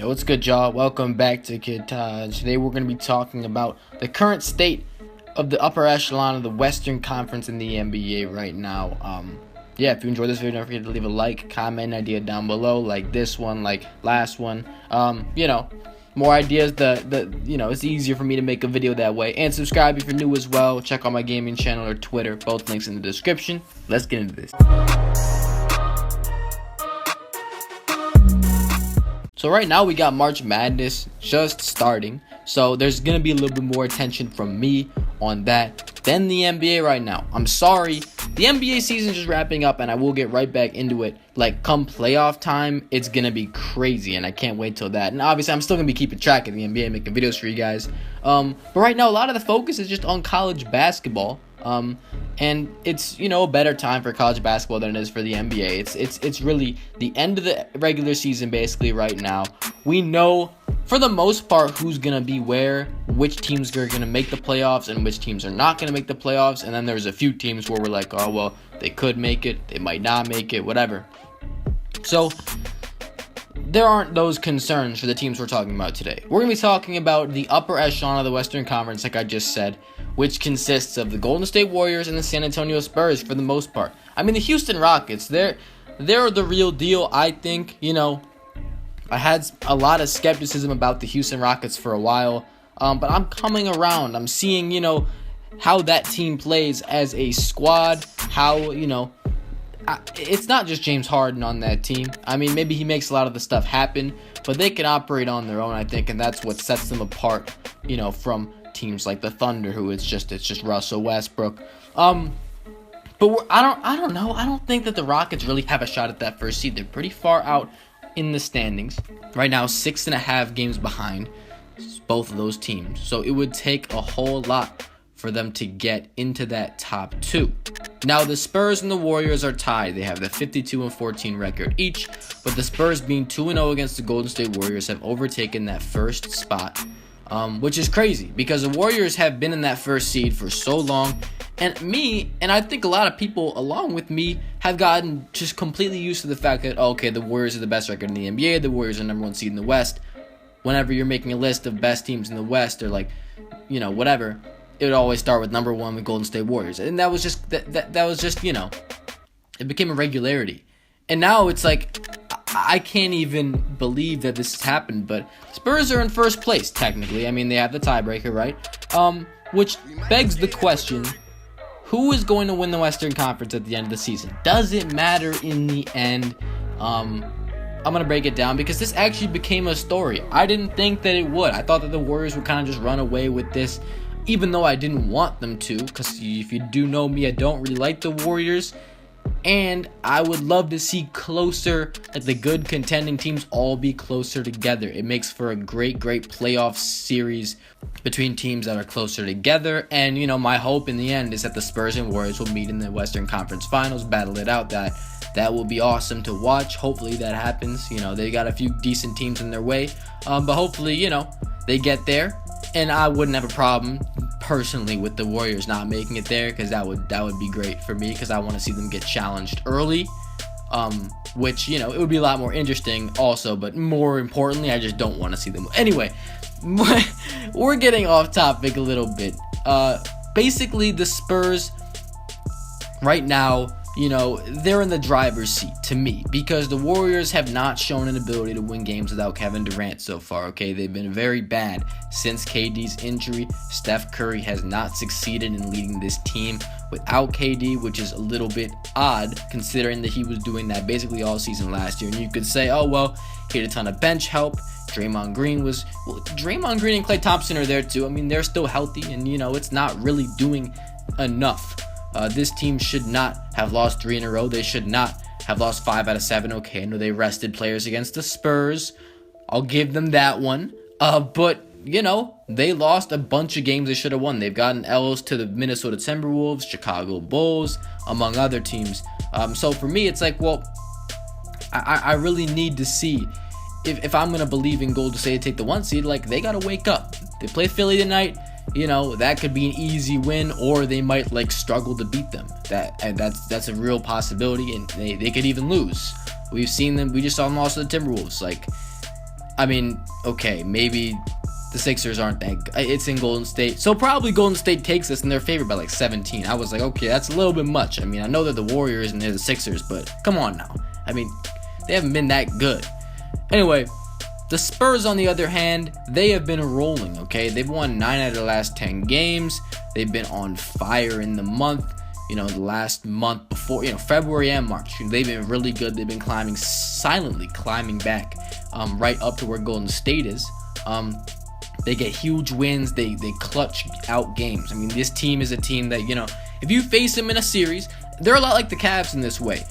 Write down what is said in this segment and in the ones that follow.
Yo, what's good, y'all? Welcome back to Kid Taj. Today we're going to be talking about the current state of the upper echelon of the Western Conference in the NBA right now. If you enjoyed this video, don't forget to leave a like, comment, idea down below, like this one, like last one. More ideas, it's easier for me to make a video that way. And subscribe if you're new as well. Check out my gaming channel or Twitter, both links in the description. Let's get into this. So right now we got March Madness just starting, so there's going to be a little bit more attention from me on that than the NBA right now. I'm sorry, the NBA season is just wrapping up and I will get right back into it. Like come playoff time, it's going to be crazy and I can't wait till that. And obviously I'm still going to be keeping track of the NBA and making videos for you guys. But right now a lot of the focus is just on college basketball. And it's, a better time for college basketball than it is for the NBA. It's really the end of the regular season basically right now. We know for the most part who's going to be where, which teams are going to make the playoffs and which teams are not going to make the playoffs. And then there's a few teams where we're like, oh, well, they could make it, they might not make it, whatever. So there aren't those concerns for the teams we're talking about today. We're going to be talking about the upper echelon of the Western Conference, like I just said, which consists of the Golden State Warriors and the San Antonio Spurs for the most part. I mean, the Houston Rockets, they're the real deal, I think. I had a lot of skepticism about the Houston Rockets for a while, but I'm coming around. I'm seeing, how that team plays as a squad, how, it's not just James Harden on that team. I mean, maybe he makes a lot of the stuff happen, but they can operate on their own, I think, and that's what sets them apart, from teams like the Thunder, who it's just Russell Westbrook. But I don't know. I don't think that the Rockets really have a shot at that first seed. They're pretty far out in the standings right now, 6.5 games behind both of those teams. So it would take a whole lot for them to get into that top two. Now the Spurs and the Warriors are tied. They have the 52-14 record each, but the Spurs being 2-0 against the Golden State Warriors have overtaken that first spot. Which is crazy because the Warriors have been in that first seed for so long, and I think a lot of people along with me have gotten just completely used to the fact that, okay, the Warriors are the best record in the NBA, the Warriors are number one seed in the West. Whenever you're making a list of best teams in the West or whatever, it would always start with number one with Golden State Warriors, and that was just it became a regularity, and now it's like I can't even believe that this has happened, but Spurs are in first place, technically. I mean, they have the tiebreaker, right? Which begs the question, who is going to win the Western Conference at the end of the season? Does it matter in the end? I'm going to break it down because this actually became a story. I didn't think that it would. I thought that the Warriors would kind of just run away with this, even though I didn't want them to, because if you do know me, I don't really like the Warriors. And I would love to see closer, like the good contending teams all be closer together. It makes for a great playoff series between teams that are closer together. And, my hope in the end is that the Spurs and Warriors will meet in the Western Conference Finals, battle it out. That will be awesome to watch. Hopefully that happens. They got a few decent teams in their way. But hopefully, they get there. And I wouldn't have a problem personally with the Warriors not making it there, because that would be great for me, because I want to see them get challenged early, which it would be a lot more interesting also, but more importantly I just don't want to see them. Anyway, we're getting off topic a little bit. Basically the Spurs right now, they're in the driver's seat to me, because the Warriors have not shown an ability to win games without Kevin Durant so far, okay? They've been very bad since KD's injury. Steph Curry has not succeeded in leading this team without KD, which is a little bit odd considering that he was doing that basically all season last year. And you could say, oh, well, he had a ton of bench help. Draymond Green and Klay Thompson are there too. I mean, they're still healthy, and, it's not really doing enough. This team should not have lost 3 in a row. They should not have lost 5 out of 7. Okay, I know they rested players against the Spurs. I'll give them that one. But, they lost a bunch of games they should have won. They've gotten L's to the Minnesota Timberwolves, Chicago Bulls, among other teams. So for me, it's like, well, I really need to see if I'm going to believe in Golden State to take the 1 seed, like, they got to wake up. They play Philly tonight. That could be an easy win, or they might struggle to beat them. That's a real possibility, and they could even lose. We've seen them. We just saw them lost to the Timberwolves. I mean, okay, maybe the Sixers aren't that it's in Golden State, so probably Golden State takes this and they're favored by like 17. I was like, okay, that's a little bit much. I mean, I know they're the Warriors and they're the Sixers, but come on now. I mean, they haven't been that good. Anyway, the Spurs, on the other hand, they have been rolling, okay? They've won 9 out of the last 10 games. They've been on fire in the month, the last month before, February and March. They've been really good. They've been silently climbing back right up to where Golden State is. They get huge wins. They clutch out games. I mean, this team is a team that, if you face them in a series, they're a lot like the Cavs in this way.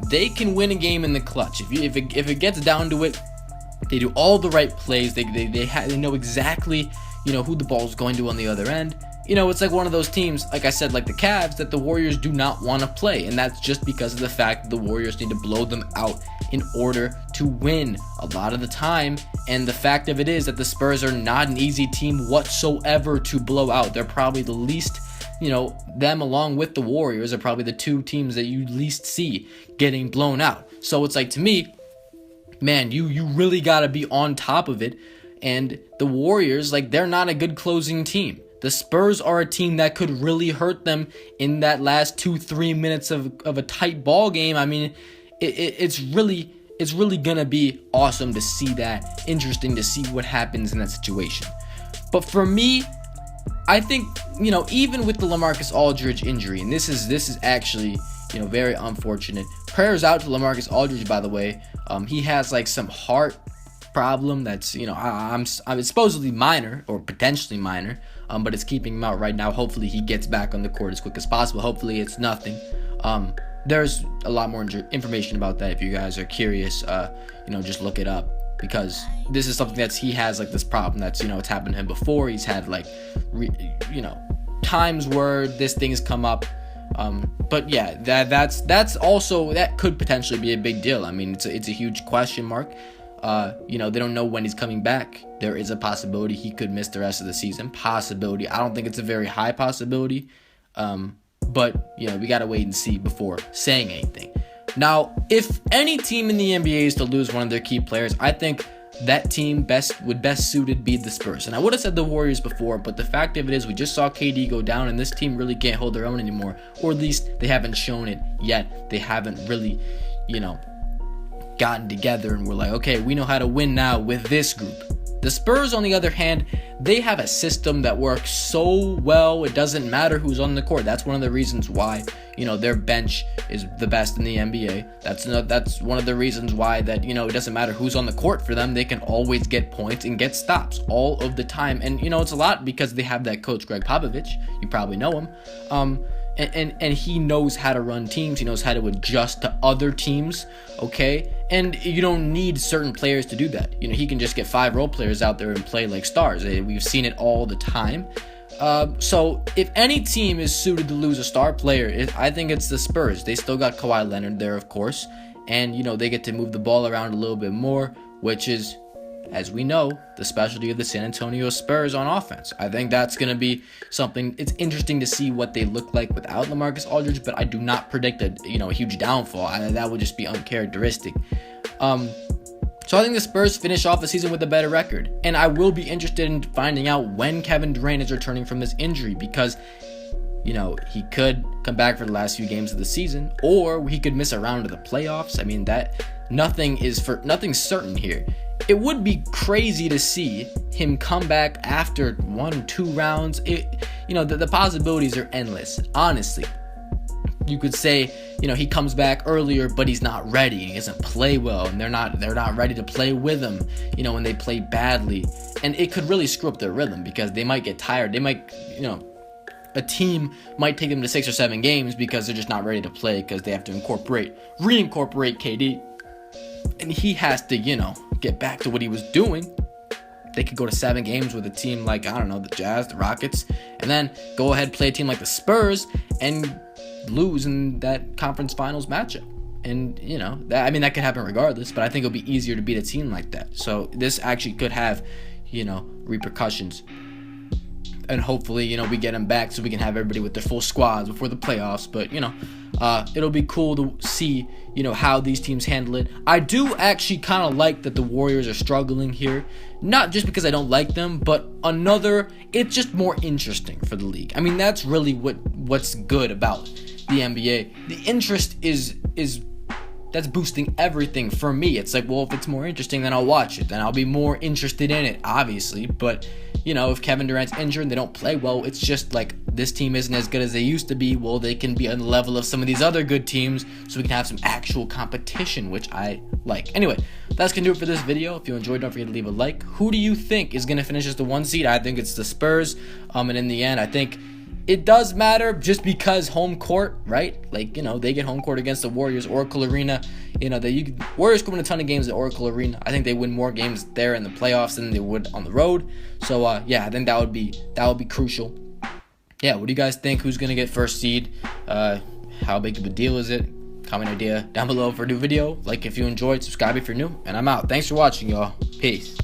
They can win a game in the clutch. If it gets down to it, they do all the right plays. They know exactly, who the ball is going to on the other end. It's like one of those teams, like I said, like the Cavs, that the Warriors do not want to play. And that's just because of the fact that the Warriors need to blow them out in order to win a lot of the time. And the fact of it is that the Spurs are not an easy team whatsoever to blow out. They're probably the least, them along with the Warriors are probably the two teams that you least see getting blown out. So it's like, to me, man, you really got to be on top of it. And the Warriors, they're not a good closing team. The Spurs are a team that could really hurt them in that last 2-3 minutes of a tight ball game. I mean, it's really gonna be awesome to see that. Interesting to see what happens in that situation. But for me, I think, even with the LaMarcus Aldridge injury, and this is actually, very unfortunate. Prayers out to LaMarcus Aldridge, by the way. He has some heart problem that's, I'm supposedly minor or potentially minor, but it's keeping him out right now. Hopefully he gets back on the court as quick as possible. Hopefully it's nothing. There's a lot more information about that if you guys are curious. Just look it up, because this is something that he has this problem that's, it's happened to him before. He's had times where this thing's come up. But yeah, that's also, that could potentially be a big deal. I mean, it's a huge question mark. They don't know when he's coming back. There is a possibility he could miss the rest of the season. Possibility. I don't think it's a very high possibility. But we gotta wait and see before saying anything. Now, if any team in the NBA is to lose one of their key players, I think that team would best suited be the Spurs. And I would have said the Warriors before, but the fact of it is we just saw KD go down, and this team really can't hold their own anymore. Or at least they haven't shown it yet. They haven't really, gotten together and we're like, okay, we know how to win now with this group. The Spurs, on the other hand, they have a system that works so well, it doesn't matter who's on the court. That's one of the reasons why, their bench is the best in the NBA. That's one of the reasons why that, it doesn't matter who's on the court for them. They can always get points and get stops all of the time. And, it's a lot because they have that coach, Greg Popovich. You probably know him. And he knows how to run teams. He knows how to adjust to other teams, okay? And you don't need certain players to do that. He can just get 5 role players out there and play like stars. We've seen it all the time. So if any team is suited to lose a star player, I think it's the Spurs. They still got Kawhi Leonard there, of course. And, they get to move the ball around a little bit more, which is, as we know, the specialty of the San Antonio Spurs on offense. I think that's going to be something. It's interesting to see what they look like without LaMarcus Aldridge, but I do not predict a huge downfall. That would just be uncharacteristic. So I think the Spurs finish off the season with a better record. And I will be interested in finding out when Kevin Durant is returning from this injury, because he could come back for the last few games of the season, or he could miss a round of the playoffs. I mean, nothing's certain here. It would be crazy to see him come back after 1-2 rounds. The possibilities are endless, honestly. You could say, he comes back earlier, but he's not ready. He doesn't play well, and they're not ready to play with him, when they play badly. And it could really screw up their rhythm, because they might get tired. They might, a team might take them to 6 or 7 games because they're just not ready to play, because they have to reincorporate KD. And he has to, get back to what he was doing. They could go to 7 games with a team like, I don't know, the Jazz, the Rockets, and then go ahead play a team like the Spurs and lose in that conference finals matchup. And, that could happen regardless, but I think it'll be easier to beat a team like that. So this actually could have, repercussions. and hopefully, you know, we get him back so we can have everybody with their full squads before the playoffs. But, you know, it'll be cool to see, you know, how these teams handle it. I do actually kind of like that the Warriors are struggling here. Not just because I don't like them, but it's just more interesting for the league. I mean, that's really what's good about the NBA. The interest is that's boosting everything for me. It's like, well, if it's more interesting, then I'll watch it. Then I'll be more interested in it, obviously. But, you know, if Kevin Durant's injured and they don't play well, it's just like this team isn't as good as they used to be. Well, they can be on the level of some of these other good teams so we can have some actual competition, which I like. Anyway, that's going to do it for this video. If you enjoyed, don't forget to leave a like. Who do you think is going to finish as the 1 seed? I think it's the Spurs. And in the end, I think it does matter just because home court, right? Like, you know, they get home court against the Warriors, Oracle Arena. You know, Warriors could win a ton of games at Oracle Arena. I think they win more games there in the playoffs than they would on the road. So, yeah, I think that would be crucial. Yeah, what do you guys think? Who's going to get first seed? How big of a deal is it? Comment idea down below for a new video. Like if you enjoyed, subscribe if you're new, and I'm out. Thanks for watching, y'all. Peace.